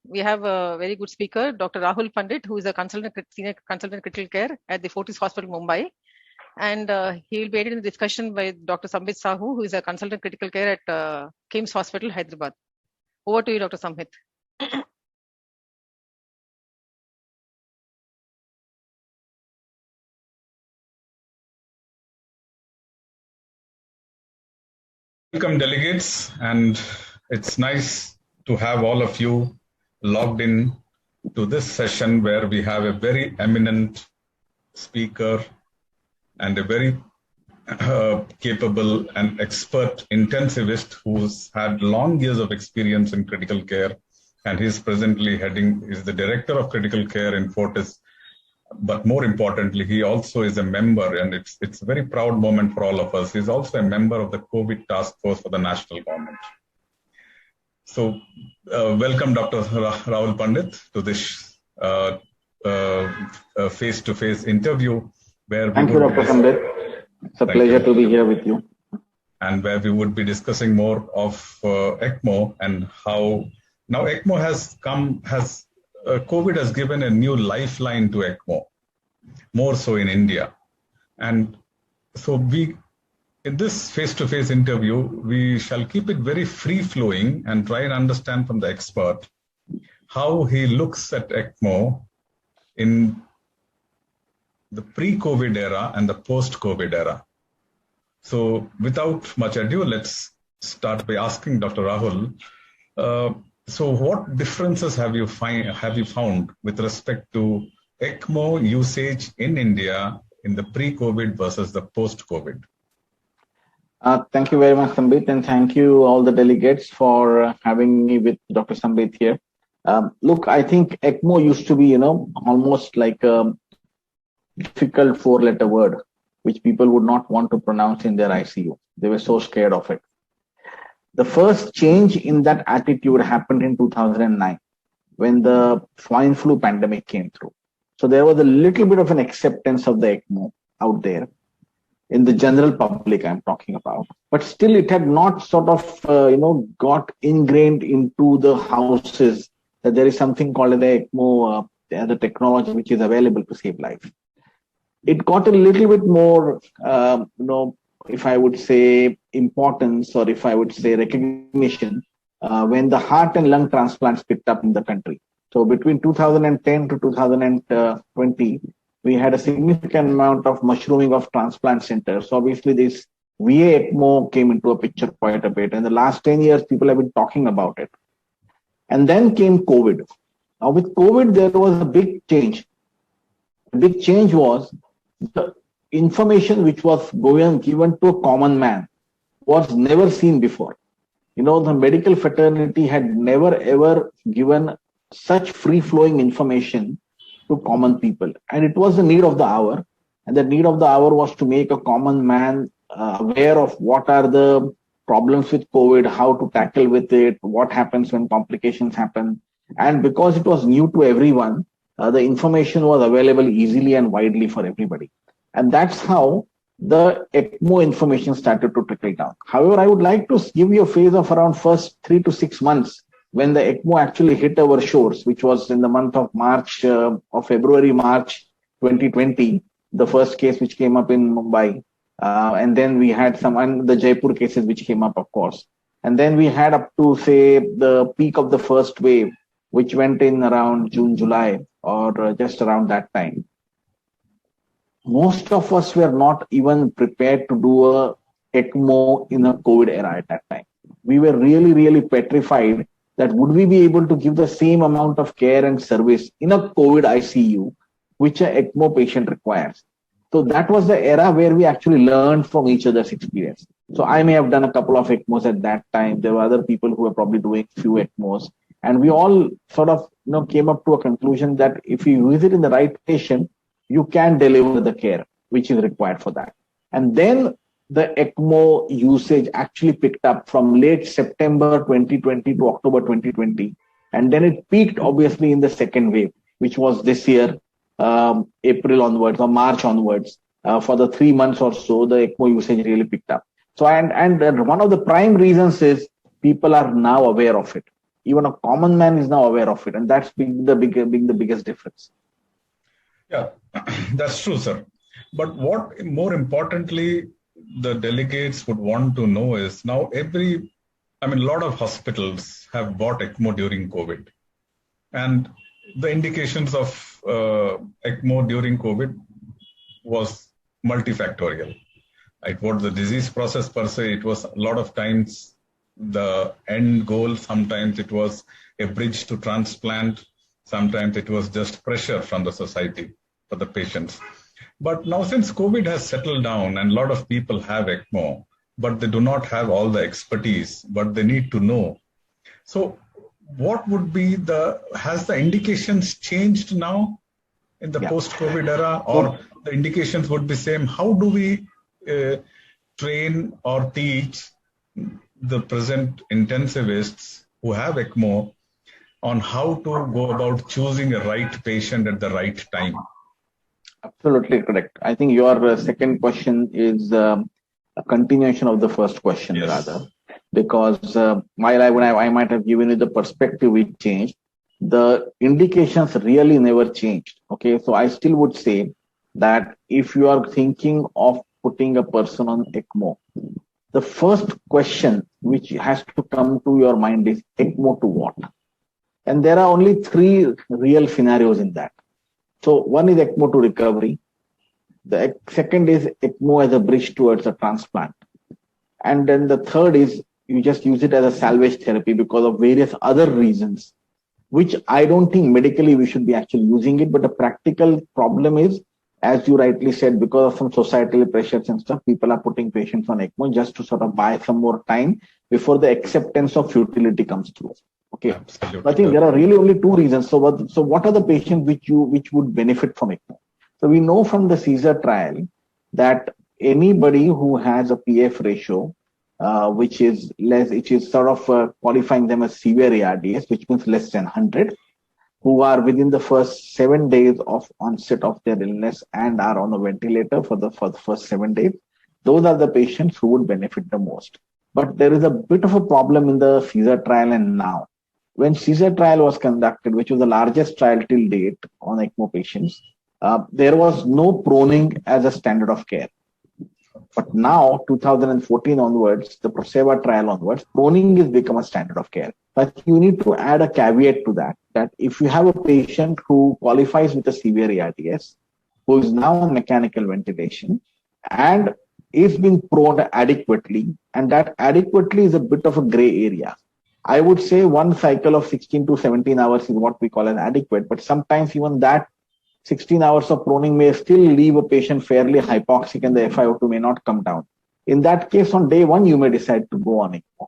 we have a very good speaker, Dr. Rahul Pandit, who is a senior consultant critical care at the Fortis Hospital, Mumbai. And he will be aided in the discussion by Dr. Sambit Sahu, who is a consultant critical care at KIMS Hospital, Hyderabad. Over to you, Dr. Sambit. Welcome, delegates, and it's nice to have all of you logged in to this session where we have a very eminent speaker and a very capable and expert intensivist who's had long years of experience in critical care, and he's presently is the director of critical care in Fortis. But more importantly, he also is a member, and it's a very proud moment for all of us. He's also a member of the COVID task force for the national government. So welcome, Dr. Rahul Pandit, to this face-to-face interview. Thank you, Dr. Sambit. It's a pleasure to be here with you. And where we would be discussing more of Ecmo and how now Ecmo COVID has given a new lifeline to Ecmo, more so in India. And so in this face-to-face interview, we shall keep it very free-flowing and try and understand from the expert how he looks at Ecmo in the pre-COVID era and the post-COVID era. So without much ado, let's start by asking Dr. Rahul, so what differences have you found with respect to Ecmo usage in India in the pre-COVID versus the post-COVID? Thank you very much, Sambit, and thank you all the delegates for having me with Dr. Sambit here. Look, I think Ecmo used to be, almost like a difficult four-letter word, which people would not want to pronounce in their ICU. They were so scared of it. The first change in that attitude happened in 2009 when the swine flu pandemic came through. So there was a little bit of an acceptance of the Ecmo out there in the general public I'm talking about. But still it had not sort of, got ingrained into the houses that there is something called the Ecmo, the technology which is available to save life. It got a little bit more, if I would say importance, or if I would say recognition, when the heart and lung transplants picked up in the country. So between 2010 to 2020, we had a significant amount of mushrooming of transplant centers. So obviously this VA Ecmo came into a picture quite a bit. And the last 10 years, people have been talking about it. And then came COVID. Now with COVID, there was a big change. The big change was the information which was given to a common man was never seen before. The medical fraternity had never ever given such free-flowing information to common people. And it was the need of the hour. And the need of the hour was to make a common man aware of what are the problems with COVID, how to tackle with it, what happens when complications happen. And because it was new to everyone, the information was available easily and widely for everybody. And that's how the Ecmo information started to trickle down. However, I would like to give you a phase of around first 3 to 6 months when the Ecmo actually hit our shores, which was in the month of February, March 2020, the first case which came up in Mumbai. And then we had the Jaipur cases which came up, of course. And then we had up to, say, the peak of the first wave, which went in around June, July, or just around that time. Most of us were not even prepared to do a Ecmo in a COVID era at that time. We were really, really petrified that would we be able to give the same amount of care and service in a COVID ICU, which an Ecmo patient requires. So that was the era where we actually learned from each other's experience. So I may have done a couple of Ecmos at that time. There were other people who were probably doing few Ecmos. And we all sort of came up to a conclusion that if you use it in the right patient, you can deliver the care which is required for that. And then the Ecmo usage actually picked up from late September 2020 to October 2020. And then it peaked obviously in the second wave, which was this year, April onwards or March onwards. For the 3 months or so, the Ecmo usage really picked up. So, and one of the prime reasons is people are now aware of it. even a common man is now aware of it, and that's being the biggest difference. Yeah, that's true, sir. But what more importantly, the delegates would want to know is now a lot of hospitals have bought ECMO during COVID. And the indications of ECMO during COVID was multifactorial. Right? What the disease process per se, it was a lot of times the end goal. Sometimes it was a bridge to transplant. Sometimes it was just pressure from the society for the patients. But now since COVID has settled down and a lot of people have ECMO, but they do not have all the expertise, but they need to know. So what would be has the indications changed now in the post-COVID era, or the indications would be same? How do we train or teach the present intensivists who have ECMO on how to go about choosing a right patient at the right time? Absolutely correct. I think your second question is a continuation of the first question, rather, because while I might have given you the perspective it changed, the indications really never changed. Okay, so I still would say that if you are thinking of putting a person on ECMO, the first question which has to come to your mind is ECMO to what? And there are only three real scenarios in that. So one is ECMO to recovery. The second is ECMO as a bridge towards a transplant. And then the third is you just use it as a salvage therapy because of various other reasons, which I don't think medically we should be actually using it. But the practical problem is, as you rightly said, because of some societal pressures and stuff, people are putting patients on ECMO just to sort of buy some more time before the acceptance of futility comes through. Okay. Absolutely. I think there are really only two reasons. So what are the patients which would benefit from ECMO? So we know from the Caesar trial that anybody who has a PF ratio, which is sort of qualifying them as severe ARDS, which means less than 100, who are within the first 7 days of onset of their illness and are on a ventilator for the first 7 days, those are the patients who would benefit the most. But there is a bit of a problem in the Caesar trial and now. When Caesar trial was conducted, which was the largest trial till date on ECMO patients, there was no proning as a standard of care. But now, 2014 onwards, the Proseva trial onwards, proning has become a standard of care. But you need to add a caveat to that if you have a patient who qualifies with a severe ARDS, who is now on mechanical ventilation, and is being proned adequately, and that adequately is a bit of a gray area. I would say one cycle of 16 to 17 hours is what we call as adequate, but sometimes even that 16 hours of proning may still leave a patient fairly hypoxic and the FiO2 may not come down. In that case, on day one, you may decide to go on ECMO.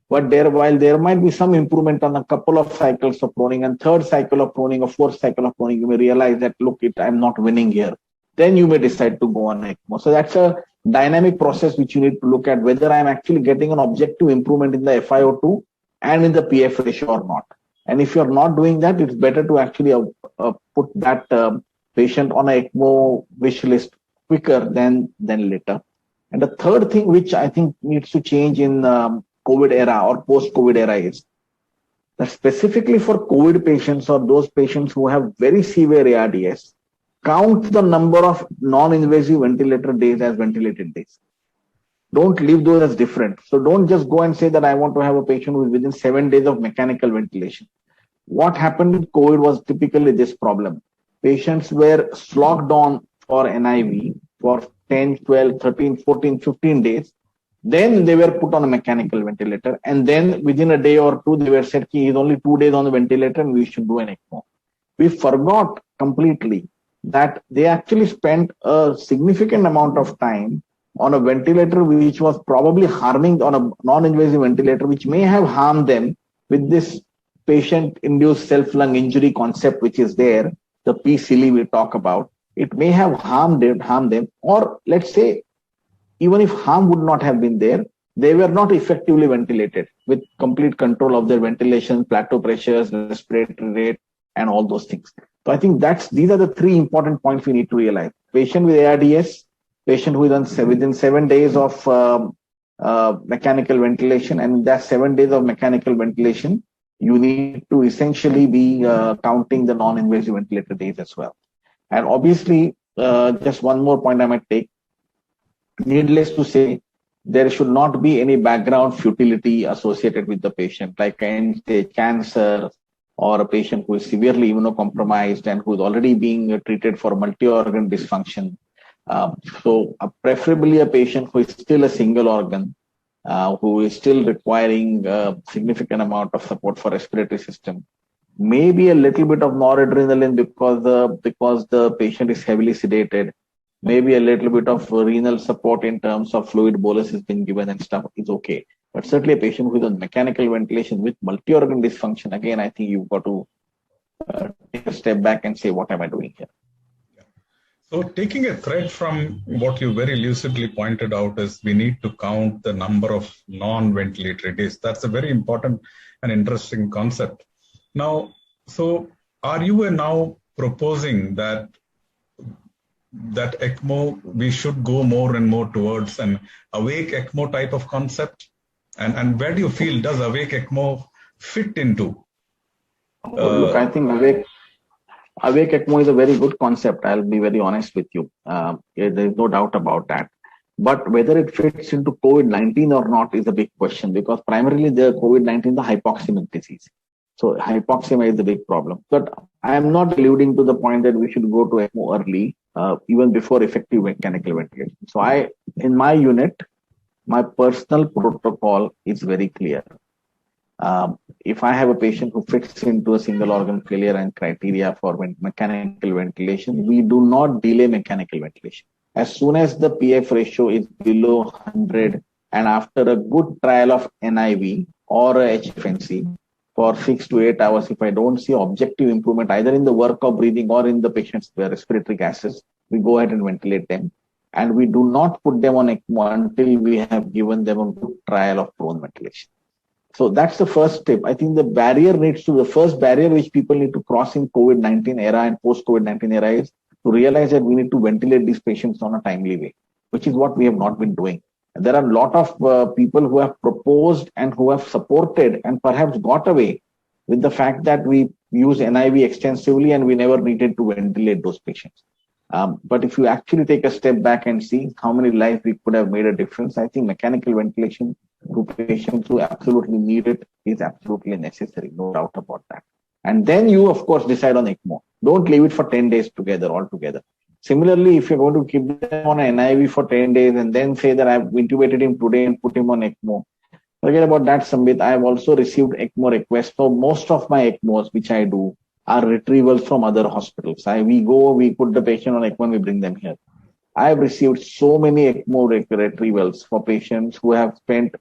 But while there might be some improvement on a couple of cycles of proning and third cycle of proning or fourth cycle of proning, you may realize that, look, I'm not winning here. Then you may decide to go on ECMO. So that's a dynamic process which you need to look at whether I'm actually getting an objective improvement in the FiO2 and in the PF ratio or not. And if you're not doing that, it's better to actually put that patient on a ECMO wish list quicker than later. And the third thing which I think needs to change in COVID era or post-COVID era is that specifically for COVID patients or those patients who have very severe ARDS, count the number of non-invasive ventilator days as ventilated days. Don't leave those as different. So don't just go and say that I want to have a patient who is within 7 days of mechanical ventilation. What happened with COVID was typically this problem. Patients were slogged on for NIV for 10, 12, 13, 14, 15 days. Then they were put on a mechanical ventilator. And then within a day or two, they were said, he's only 2 days on the ventilator and we should do an ECMO. We forgot completely that they actually spent a significant amount of time on a ventilator which was probably harming, on a non-invasive ventilator, which may have harmed them with this patient-induced self-lung injury concept, which is there, the PCLI we talk about. It may have harmed them, or let's say, even if harm would not have been there, they were not effectively ventilated with complete control of their ventilation, plateau pressures, respiratory rate, and all those things. So I think these are the three important points we need to realize. Patient with ARDS, patient who is within 7 days of mechanical ventilation, and that 7 days of mechanical ventilation, you need to essentially be counting the non-invasive ventilator days as well. And obviously, just one more point I might take. Needless to say, there should not be any background futility associated with the patient, like end-stage cancer or a patient who is severely immunocompromised and who is already being treated for multi-organ dysfunction. So preferably a patient who is still a single organ, who is still requiring a significant amount of support for respiratory system. Maybe a little bit of noradrenaline because the patient is heavily sedated. Maybe a little bit of renal support in terms of fluid bolus has been given and stuff is okay. But certainly a patient who is on mechanical ventilation with multi-organ dysfunction, again, I think you've got to take a step back and say, what am I doing here? So taking a thread from what you very lucidly pointed out is we need to count the number of non-ventilatory days. That's a very important and interesting concept. Now, so are you now proposing that ECMO, we should go more and more towards an awake ECMO type of concept? And where do you feel does awake ECMO fit into? Look, I think awake ECMO is a very good concept. I'll be very honest with you. There is no doubt about that. But whether it fits into COVID-19 or not is a big question, because primarily the COVID-19 is the hypoxemic disease. So hypoxemia is the big problem. But I am not alluding to the point that we should go to ECMO early, even before effective mechanical ventilation. So in my unit, my personal protocol is very clear. If I have a patient who fits into a single organ failure and criteria for mechanical ventilation, we do not delay mechanical ventilation. As soon as the PF ratio is below 100 and after a good trial of NIV or a HFNC for 6 to 8 hours, if I don't see objective improvement either in the work of breathing or in the patient's respiratory gases, we go ahead and ventilate them. And we do not put them on ECMO until we have given them a good trial of prone ventilation. So that's the first step. I think the first barrier which people need to cross in COVID-19 era and post-COVID-19 era is to realize that we need to ventilate these patients on a timely way, which is what we have not been doing. And there are a lot of people who have proposed and who have supported and perhaps got away with the fact that we use NIV extensively and we never needed to ventilate those patients. But if you actually take a step back and see how many lives we could have made a difference, I think mechanical ventilation to patients who absolutely need it is absolutely necessary, no doubt about that. And then you, of course, decide on ECMO. Don't leave it for 10 days altogether. Similarly, if you're going to keep them on an NIV for 10 days and then say that I've intubated him today and put him on ECMO, forget about that, Sambit. I have also received ECMO requests. So most of my ECMOs, which I do, are retrievals from other hospitals. We put the patient on ECMO and we bring them here. I have received so many ECMO retrievals for patients who have spent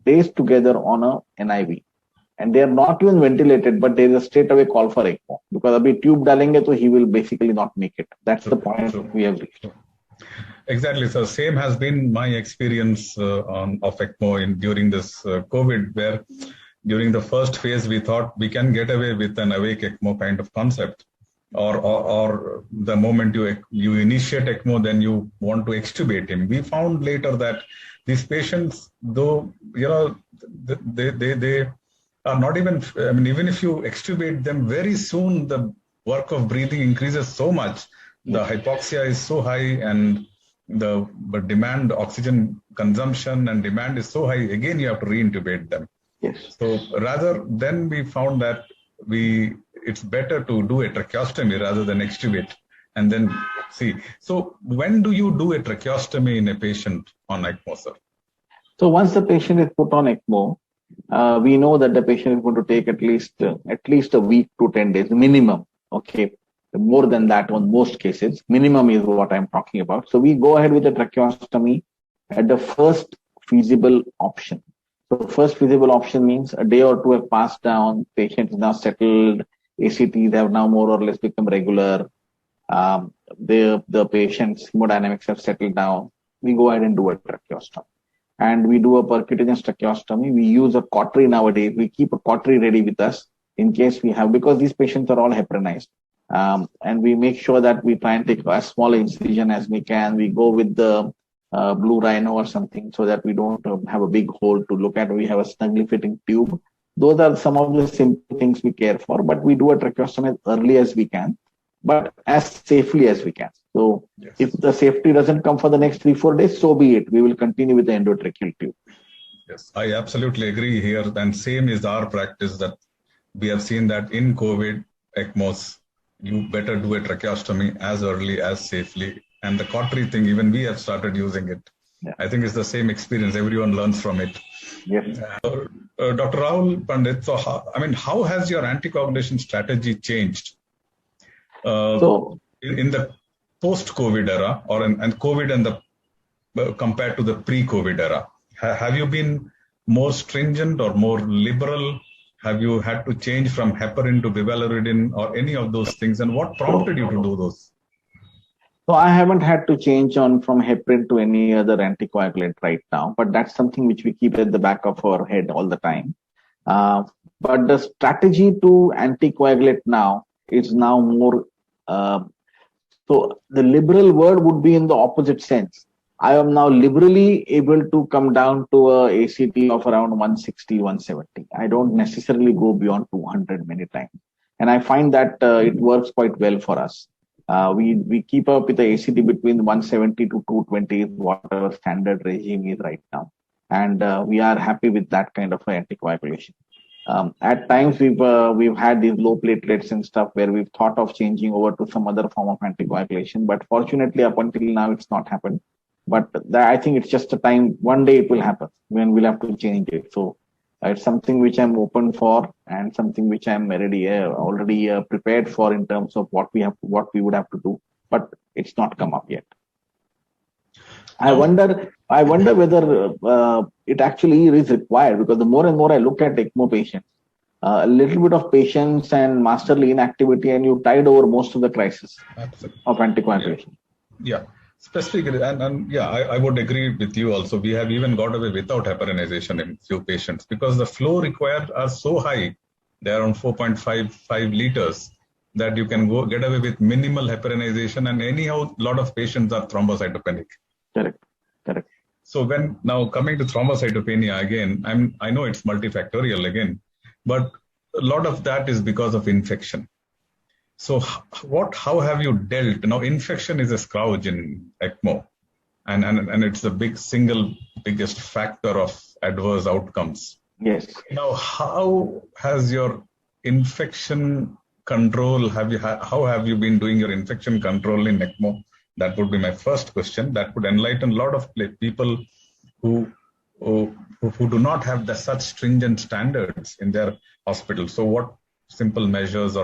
days together on an NIV. And they are not even ventilated, but there is a straight away call for ECMO. Because abhi tube dalenge, so he will basically not make it. That's the point we have reached. Exactly. So same has been my experience of ECMO during this COVID, where during the first phase, we thought we can get away with an awake ECMO kind of concept. Or the moment you initiate ECMO, then you want to extubate him. We found later that these patients, though, they are not even, even if you extubate them, very soon the work of breathing increases so much. The hypoxia is so high and the demand, oxygen consumption and demand is so high, again, you have to re-intubate them. Yes. So rather than we found that it's better to do a tracheostomy rather than extubate and then see. So when do you do a tracheostomy in a patient on ECMO, sir? So once the patient is put on ECMO, we know that the patient is going to take at least a week to 10 days minimum. Okay. More than that on most cases. Minimum is what I'm talking about. So we go ahead with the tracheostomy at the first feasible option. So first feasible option means a day or two have passed down, patient is now settled, ACTs have now more or less become regular, the patient's hemodynamics have settled down. We go ahead and do a tracheostomy. And we do a percutaneous tracheostomy. We use a cautery nowadays. We keep a cautery ready with us in case we have, because these patients are all heparinized. And we make sure that we try and take as small incision as we can. We go with the blue rhino or something so that we don't have a big hole to look at. We have a snugly fitting tube Those are some of the simple things we care for, but we do a tracheostomy as early as we can, but as safely as we can. So Yes. if the safety doesn't come for the next 3-4 days, so be it. We will continue with the endotracheal tube. Yes, I absolutely agree here. And same is our practice, that we have seen that in COVID ECMOs, you better do a tracheostomy as early as safely. And the cautery thing, even we have started using it. Yeah. I think it's the same experience. Everyone learns from it. Yes. Dr. Rahul Pandit, so how has your anticoagulation strategy changed in the post-COVID era, or and COVID and the compared to the pre-COVID era? Have you been more stringent or more liberal? Have you had to change from heparin to bivalirudin or any of those things? And what prompted you to do those? So I haven't had to change from heparin to any other anticoagulant right now, but that's something which we keep at the back of our head all the time. But the strategy to anticoagulate now is now more, so the liberal word would be in the opposite sense. I am now liberally able to come down to a ACT of around 160, 170. I don't necessarily go beyond 200 many times. And I find that it works quite well for us. We keep up with the ACT between 170 to 220, whatever standard regime is right now. And we are happy with that kind of anticoagulation. At times we've had these low platelets and stuff where we've thought of changing over to some other form of anticoagulation, but fortunately up until now it's not happened. But I think it's just a time, one day it will happen when we'll have to change it. So it's something which I'm open for and something which I'm already prepared for in terms of what we would have to do, but it's not come up yet. I wonder whether it actually is required, because the more and more I look at ECMO patients, a little bit of patience and masterly inactivity, and you tide over most of the crisis of anticoagulation. Yeah. Specifically, and yeah, I would agree with you also. We have even got away without heparinization in few patients because the flow required are so high, they're around 4.55 liters, that you can get away with minimal heparinization, and anyhow, a lot of patients are thrombocytopenic. Correct. So when now coming to thrombocytopenia again, I know it's multifactorial again, but a lot of that is because of infection. So how have you dealt? Now, infection is a scourge in ECMO, and it's the biggest factor of adverse outcomes. Yes. Now, how has your infection control, how have you been doing your infection control in ECMO? That would be my first question. That would enlighten a lot of people who do not have such stringent standards in their hospital. So what simple measures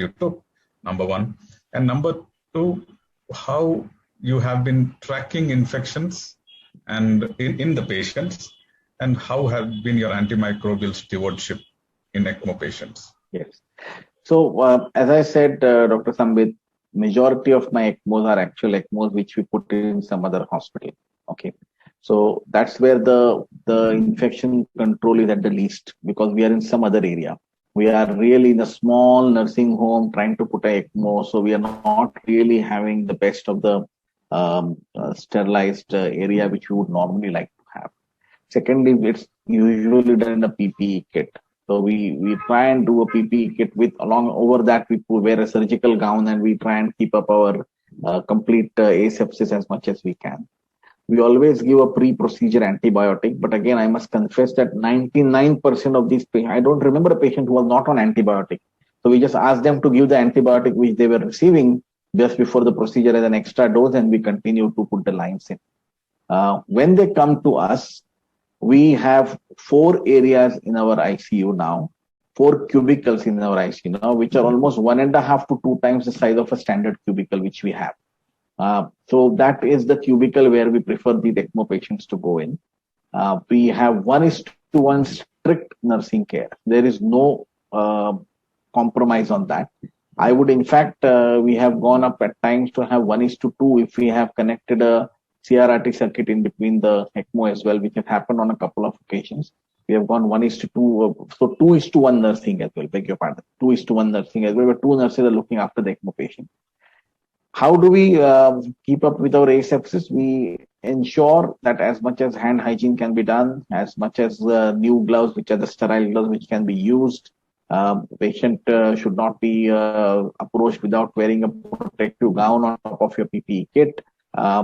you took? Number one. And number two, how you have been tracking infections and in the patients, and how have been your antimicrobial stewardship in ECMO patients? Yes. So as I said, Dr. Sambit, majority of my ECMOs are actual ECMOs which we put in some other hospital. Okay. So that's where the infection control is at the least, because we are in some other area. We are really in a small nursing home trying to put a ECMO, so we are not really having the best of the sterilized area which we would normally like to have. Secondly, it's usually done in a PPE kit. So we try and do a PPE kit over that we wear a surgical gown, and we try and keep up our complete asepsis as much as we can. We always give a pre-procedure antibiotic, but again, I must confess that 99% of these patients, I don't remember a patient who was not on antibiotic. So we just ask them to give the antibiotic which they were receiving just before the procedure as an extra dose, and we continue to put the lines in. When they come to us, we have 4 areas in our ICU now, 4 cubicles in our ICU now, which are almost 1.5 to 2 times the size of a standard cubicle which we have. So that is the cubicle where we prefer the ECMO patients to go in. We have 1:1 strict nursing care. There is no compromise on that. I would, in fact, we have gone up at times to have 1:2 if we have connected a CRRT circuit in between the ECMO as well, which has happened on a couple of occasions. We have gone 1:2, so 2:1 nursing as well. Beg your pardon, 2:1 nursing as well, where 2 nurses are looking after the ECMO patient. how do we keep up with our asepsis? We ensure that as much as hand hygiene can be done, as much as new gloves, which are the sterile gloves, which can be used. The patient should not be approached without wearing a protective gown on top of your PPE kit.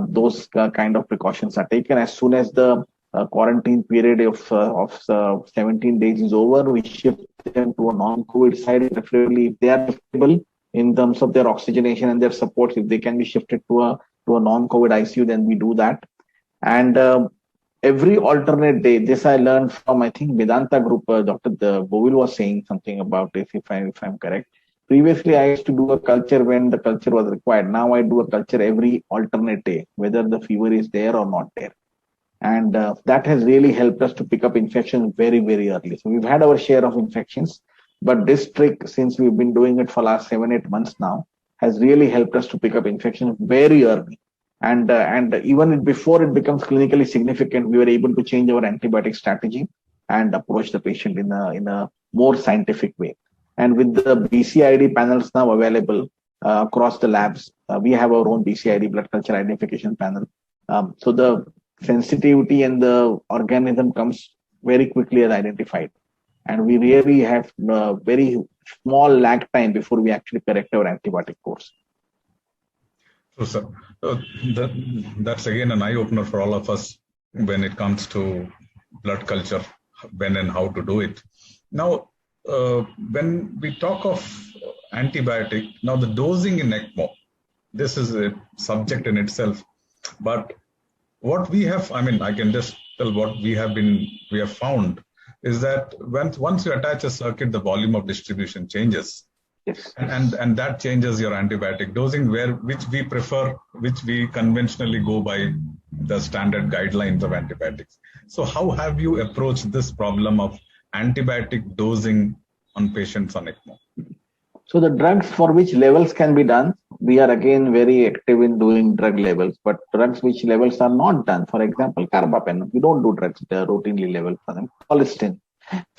Those kind of precautions are taken. As soon as the quarantine period of 17 days is over, we shift them to a non-COVID side, preferably if they are able in terms of their oxygenation and their supports. If they can be shifted to a non-COVID ICU, then we do that. And every alternate day, this I learned from, I think, Vedanta group. Dr. Bovil was saying something about this, if I'm correct. Previously, I used to do a culture when the culture was required. Now I do a culture every alternate day, whether the fever is there or not there. And that has really helped us to pick up infections very, very early. So we've had our share of infections, but this trick, since we've been doing it for last 7-8 months now, has really helped us to pick up infections very early. And even before it becomes clinically significant, we were able to change our antibiotic strategy and approach the patient in a more scientific way. And with the BCID panels now available across the labs, we have our own BCID blood culture identification panel. So the sensitivity and the organism comes very quickly as identified. And we really have very small lag time before we actually correct our antibiotic course. So, sir, that's again an eye-opener for all of us when it comes to blood culture, when and how to do it. Now, when we talk of antibiotic, now the dosing in Ecmo, this is a subject in itself, but what we have, I mean, I can just tell what we have found is that once you attach a circuit, the volume of distribution changes. Yes. And that changes your antibiotic dosing, which we conventionally go by the standard guidelines of antibiotics. So how have you approached this problem of antibiotic dosing on patients on Ecmo? So the drugs for which levels can be done, we are again very active in doing drug levels, but drugs which levels are not done, for example, carbapenem, we don't do drugs routinely level for them, colistin.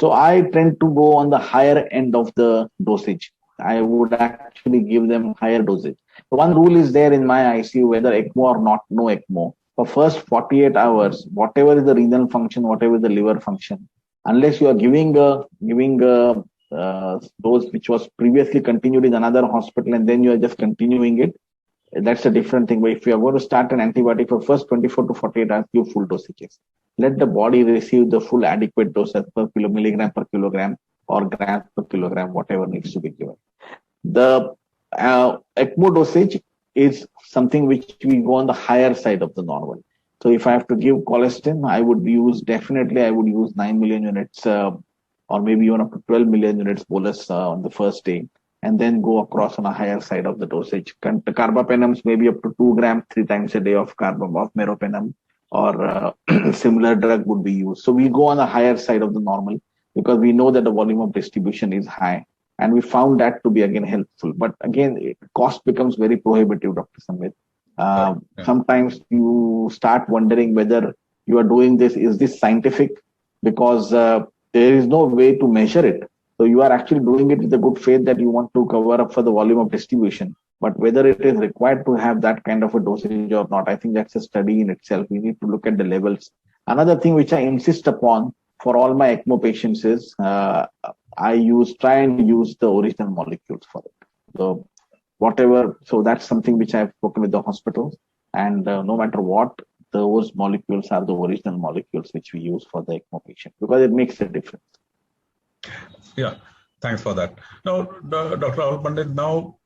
So I tend to go on the higher end of the dosage. I would actually give them higher dosage. So one rule is there in my ICU, whether ECMO or not, no ECMO. For first 48 hours, whatever is the renal function, whatever is the liver function, unless you are giving a dose which was previously continued in another hospital and then you are just continuing it, that's a different thing. But if you are going to start an antibiotic for first 24 to 48 hours, give full dosages. Let the body receive the full adequate dose as per milligram per kilogram or grams per kilogram, whatever needs to be given. The ECMO dosage is something which we go on the higher side of the normal. So if I have to give colistin, I would use 9 million units or maybe even up to 12 million units bolus on the first day, and then go across on a higher side of the dosage. The carbapenems may be up to 2 grams 3 times a day of meropenem or similar drug would be used. So we go on the higher side of the normal because we know that the volume of distribution is high. And we found that to be again helpful. But again, cost becomes very prohibitive, Dr. Samit. Sometimes you start wondering whether you are doing this, is this scientific? Because there is no way to measure it. So you are actually doing it with a good faith that you want to cover up for the volume of distribution. But whether it is required to have that kind of a dosage or not, I think that's a study in itself. We need to look at the levels. Another thing which I insist upon for all my ECMO patients is I try and use the original molecules for it. So so that's something which I've spoken with the hospitals, and no matter what, those molecules are the original molecules which we use for the ECMO patient because it makes a difference. Yeah, thanks for that. Now, Dr. Rahul Pandit, now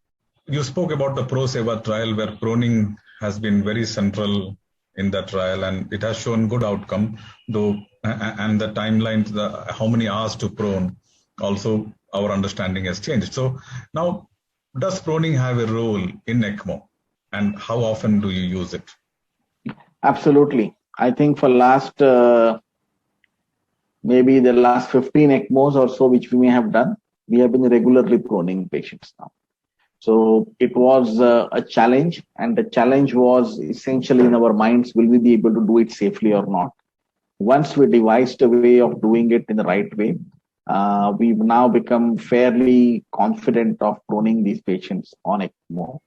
you spoke about the ProSeva trial where proning has been very central in that trial and it has shown good outcome, though, and the timelines, how many hours to prone, also our understanding has changed. So now, does proning have a role in ECMO and how often do you use it? Absolutely. I think for maybe the last 15 ECMOs or so, which we may have done, we have been regularly proning patients now. So it was a challenge, and the challenge was essentially in our minds, will we be able to do it safely or not? Once we devised a way of doing it in the right way, we've now become fairly confident of proning these patients on ECMO.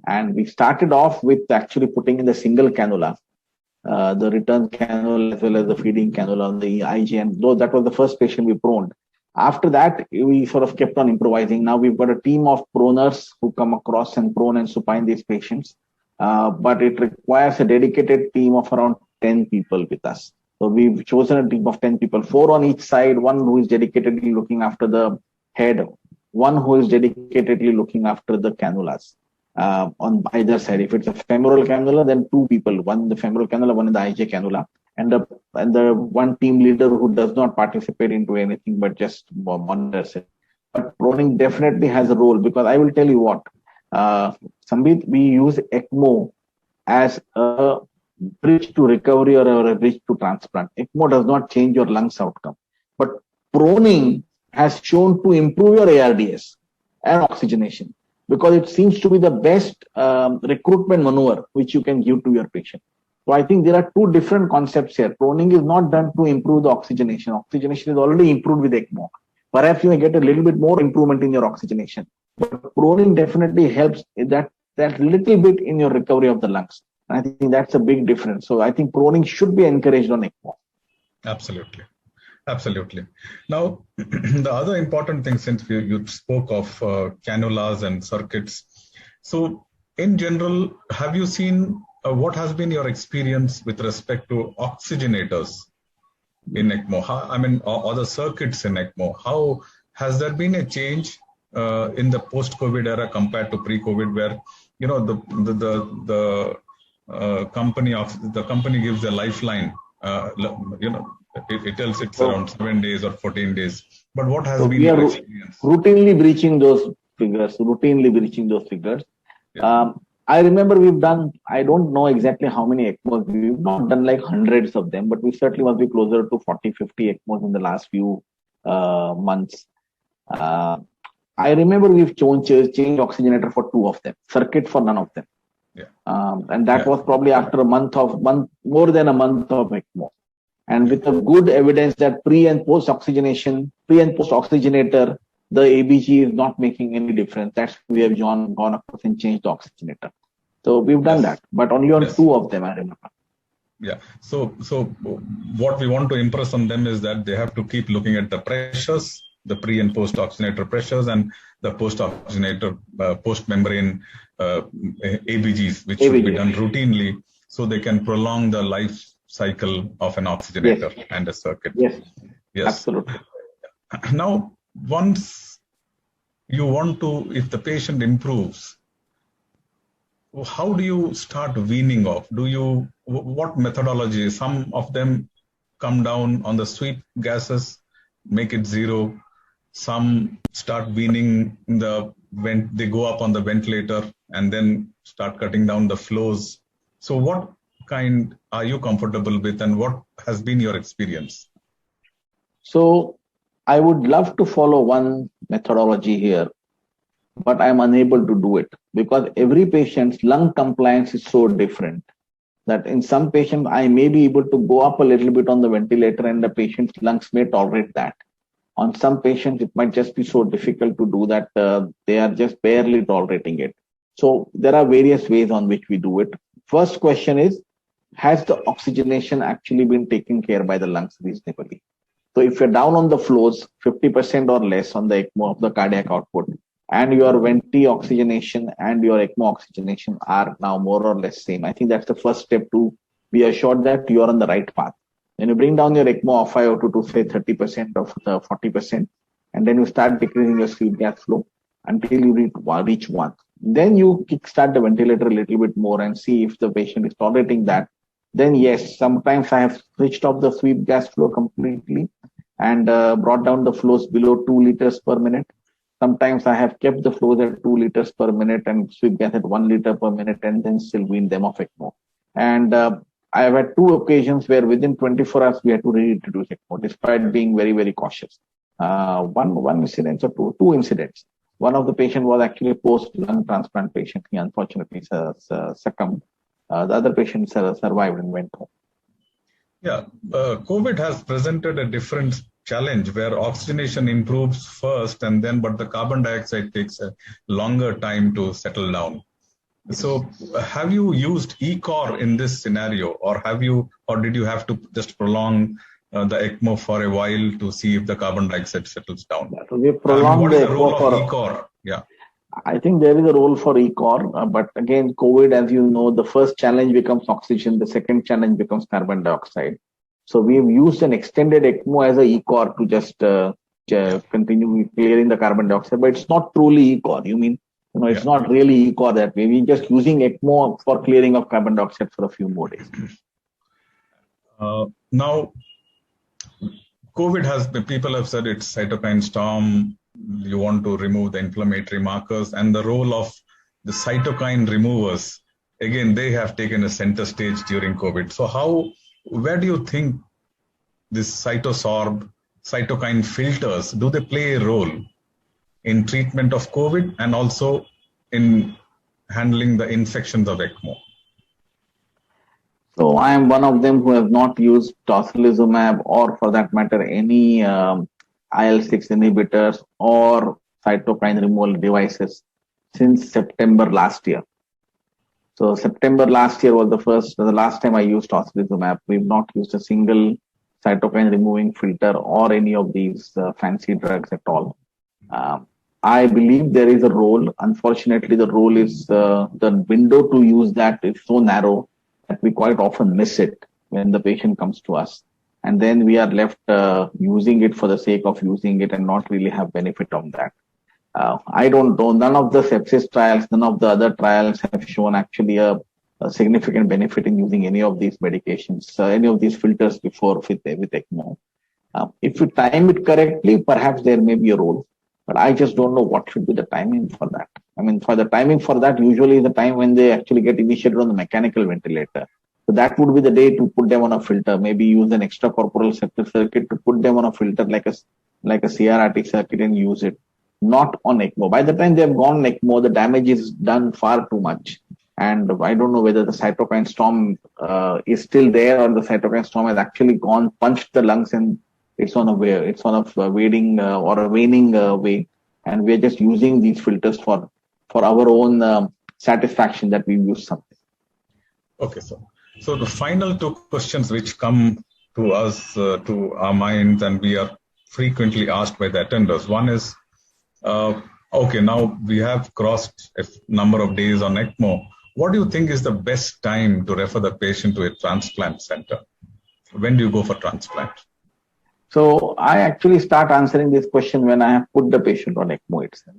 And we started off with actually putting in the single cannula, the return cannula as well as the feeding cannula on the IgM, though that was the first patient we proned. After that, we sort of kept on improvising. Now we've got a team of proners who come across and prone and supine these patients. But it requires a dedicated team of around 10 people with us. So we've chosen a team of 10 people, 4 on each side, one who is dedicatedly looking after the head, one who is dedicatedly looking after the cannulas on either side. If it's a femoral cannula, then 2 people, one in the femoral cannula, one in the IJ cannula, and the one team leader who does not participate into anything but just monitors it. But proning definitely has a role, because I will tell you what, Sambit, we use Ecmo as a bridge to recovery or a bridge to transplant. Ecmo does not change your lungs outcome, but proning has shown to improve your ARDS and oxygenation, because it seems to be the best recruitment maneuver which you can give to your patient. So I think there are 2 different concepts here. Proning is not done to improve the oxygenation. Oxygenation is already improved with Ecmo. Perhaps you may get a little bit more improvement in your oxygenation. But proning definitely helps that little bit in your recovery of the lungs. I think that's a big difference. So I think proning should be encouraged on Ecmo. Absolutely. Absolutely. Now, the other important thing, since you spoke of cannulas and circuits. So in general, have you seen what has been your experience with respect to oxygenators in Ecmo? Or the circuits in Ecmo? How has there been a change in the post-COVID era compared to pre-COVID, where the company gives a lifeline? It tells it's around 7 days or 14 days. But what has been your experience? Routinely breaching those figures. Yeah. I remember we've done, I don't know exactly how many ECMOs, we've not done like hundreds of them, but we certainly must be closer to 40, 50 ECMOs in the last few months. I remember we've changed oxygenator for 2 of them, circuit for none of them. Yeah. And that was probably after more than a month of ECMO. And with a good evidence that pre and post oxygenator, the ABG is not making any difference. That's we have gone across and changed the oxygenator. So we've done that, but only on 2 of them, I remember. Yeah. So what we want to impress on them is that they have to keep looking at the pressures, the pre and post oxygenator pressures, and the post oxygenator post membrane ABGs, which should be done routinely, so they can prolong the life cycle of an oxygenator and a circuit. Yes, absolutely. Now, once you want to, if the patient improves, how do you start weaning off? What methodology? Some of them come down on the sweet gases, make it 0. Some start weaning they go up on the ventilator and then start cutting down the flows. So what kind are you comfortable with, and what has been your experience? So I would love to follow one methodology here, but I'm unable to do it because every patient's lung compliance is so different that in some patients, I may be able to go up a little bit on the ventilator and the patient's lungs may tolerate that. On some patients, it might just be so difficult to do that they are just barely tolerating it. So there are various ways on which we do it. First question is, has the oxygenation actually been taken care by the lungs reasonably? So if you're down on the flows, 50% or less on the ECMO of the cardiac output, and your venti oxygenation and your ECMO oxygenation are now more or less same, I think that's the first step to be assured that you're on the right path. When you bring down your ECMO FiO2 to say 30% of the 40%, and then you start decreasing your sweet gas flow until you reach 1. Then you kickstart the ventilator a little bit more and see if the patient is tolerating that. Then yes, sometimes I have switched off the sweep gas flow completely and brought down the flows below 2 liters per minute. Sometimes I have kept the flows at 2 liters per minute and sweep gas at 1 liter per minute and then still wean them off ECMO. And I have had 2 occasions where within 24 hours we had to reintroduce ECMO despite being very, very cautious. One incident or two incidents. One of the patient was actually a post-lung transplant patient. He unfortunately succumbed. The other patient survived and went home. Yeah, COVID has presented a different challenge where oxygenation improves first but the carbon dioxide takes a longer time to settle down. So have you used ECOR in this scenario, or did you have to just prolong the ECMO for a while to see if the carbon dioxide settles down? So we prolonged what is the the role ECMO of ECOR? Yeah. I think there is a role for ECOR, but again, COVID, as you know, the first challenge becomes oxygen, the second challenge becomes carbon dioxide. So we've used an extended ECMO as a ECOR to just continue clearing the carbon dioxide, but it's not truly ECOR. It's not really ECOR that way. We're just using ECMO for clearing of carbon dioxide for a few more days. Now, COVID people have said it's cytokine storm. You want to remove the inflammatory markers, and the role of the cytokine removers, again, they have taken a center stage during COVID. So where do you think this cytosorb, cytokine filters, do they play a role in treatment of COVID and also in handling the infections of ECMO? So I am one of them who have not used tocilizumab or, for that matter, any IL-6 inhibitors or cytokine removal devices since September last year. So September last year was the last time I used tocilizumab. We've not used a single cytokine removing filter or any of these fancy drugs at all. I believe there is a role. Unfortunately, the role is the window to use that is so narrow that we quite often miss it when the patient comes to us. And then we are left using it for the sake of using it and not really have benefit of that. I don't know. None of the sepsis trials, none of the other trials have shown actually a significant benefit in using any of these medications, any of these filters before with ECMO. If you time it correctly, perhaps there may be a role, but I just don't know what should be the timing for that. I mean, for the timing for that, usually the time when they actually get initiated on the mechanical ventilator. So that would be the day to put them on a filter, maybe use an extracorporeal circuit to put them on a filter like a CRRT circuit and use it, not on ECMO. By the time they've gone on ECMO, the damage is done far too much. And I don't know whether the cytokine storm is still there or the cytokine storm has actually punched the lungs and it's on a waning way. And we're just using these filters for our own satisfaction that we've used something. Okay, so the final two questions which come to us, to our minds, and we are frequently asked by the attenders. One is, okay, now we have crossed a number of days on ECMO. What do you think is the best time to refer the patient to a transplant center? When do you go for transplant? So I actually start answering this question when I have put the patient on ECMO itself.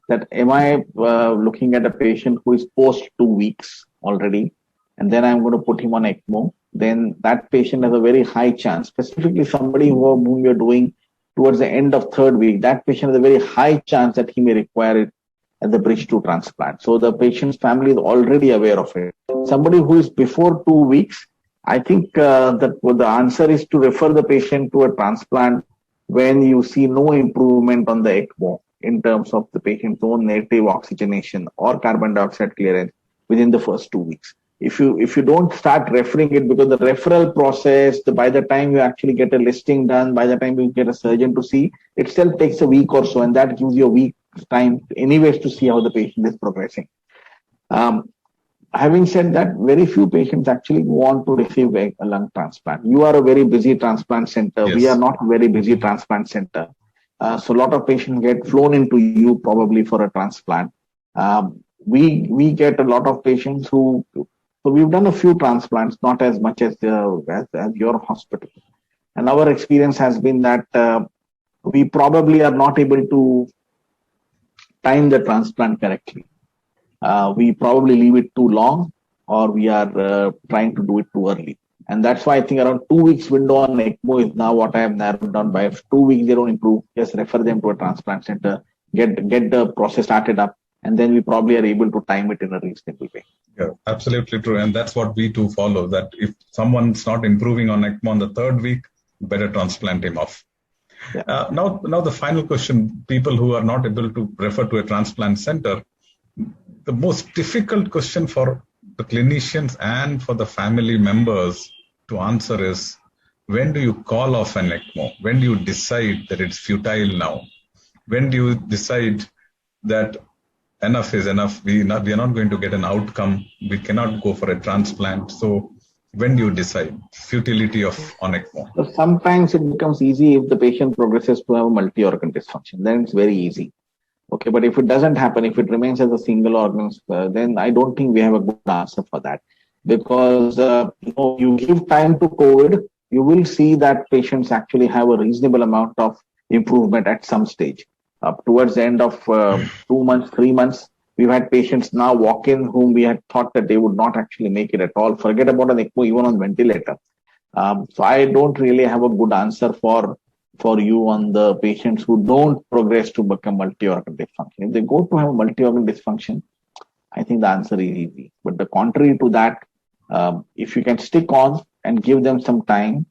That am I looking at a patient who is post 2 weeks already, and then I'm going to put him on ECMO, then that patient has a very high chance, specifically somebody whom you're doing towards the end of 3rd week, that patient has a very high chance that he may require it as the bridge to transplant. So the patient's family is already aware of it. Somebody who is before 2 weeks, I think that the answer is to refer the patient to a transplant when you see no improvement on the ECMO in terms of the patient's own native oxygenation or carbon dioxide clearance within the first 2 weeks. If you don't start referring it, because the referral process, by the time you actually get a listing done, by the time you get a surgeon to see, it still takes a week or so, and that gives you a week's time anyways to see how the patient is progressing. Having said that, very few patients actually want to receive a lung transplant. You are a very busy transplant center. Yes. We are not a very busy transplant center. So a lot of patients get flown into you probably for a transplant. We get a lot of patients who, so we've done a few transplants, not as much as your hospital. And our experience has been that we probably are not able to time the transplant correctly. We probably leave it too long, or we are trying to do it too early. And that's why I think around 2 weeks window on ECMO is now what I have narrowed down by. If 2 weeks they don't improve, just refer them to a transplant center, get the process started up, and then we probably are able to time it in a reasonable way. Yeah, absolutely true. And that's what we too follow, that if someone's not improving on ECMO on the 3rd week, better transplant him off. Yeah. Now the final question, people who are not able to refer to a transplant center, the most difficult question for the clinicians and for the family members to answer is, when do you call off an ECMO? When do you decide that it's futile now? When do you decide that enough is enough. We are not going to get an outcome. We cannot go for a transplant. So when do you decide futility on ECMO? So sometimes it becomes easy if the patient progresses to have a multi-organ dysfunction. Then it's very easy. Okay, but if it doesn't happen, if it remains as a single organ, then I don't think we have a good answer for that. Because you give time to COVID, you will see that patients actually have a reasonable amount of improvement at some stage. Towards the end of 2 months, 3 months, we've had patients now walk in whom we had thought that they would not actually make it at all. Forget about an ECMO, even on ventilator. So I don't really have a good answer for you on the patients who don't progress to become multi-organ dysfunction. If they go to have a multi-organ dysfunction, I think the answer is easy. But the contrary to that, if you can stick on and give them some time,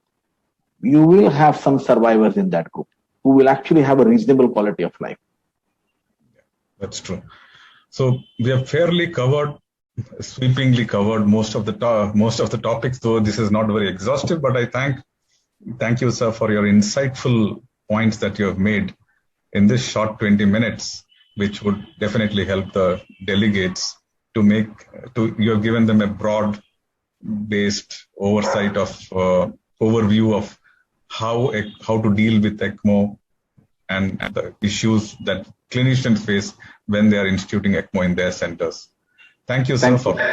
you will have some survivors in that group who will actually have a reasonable quality of life. That's true. So we have sweepingly covered most of the topics, though this is not very exhaustive, but I thank you, sir, for your insightful points that you have made in this short 20 minutes, which would definitely help the delegates you have given them a broad based overview of how to deal with ECMO and the issues that clinicians face when they are instituting ECMO in their centers. Thank you, sir, for all.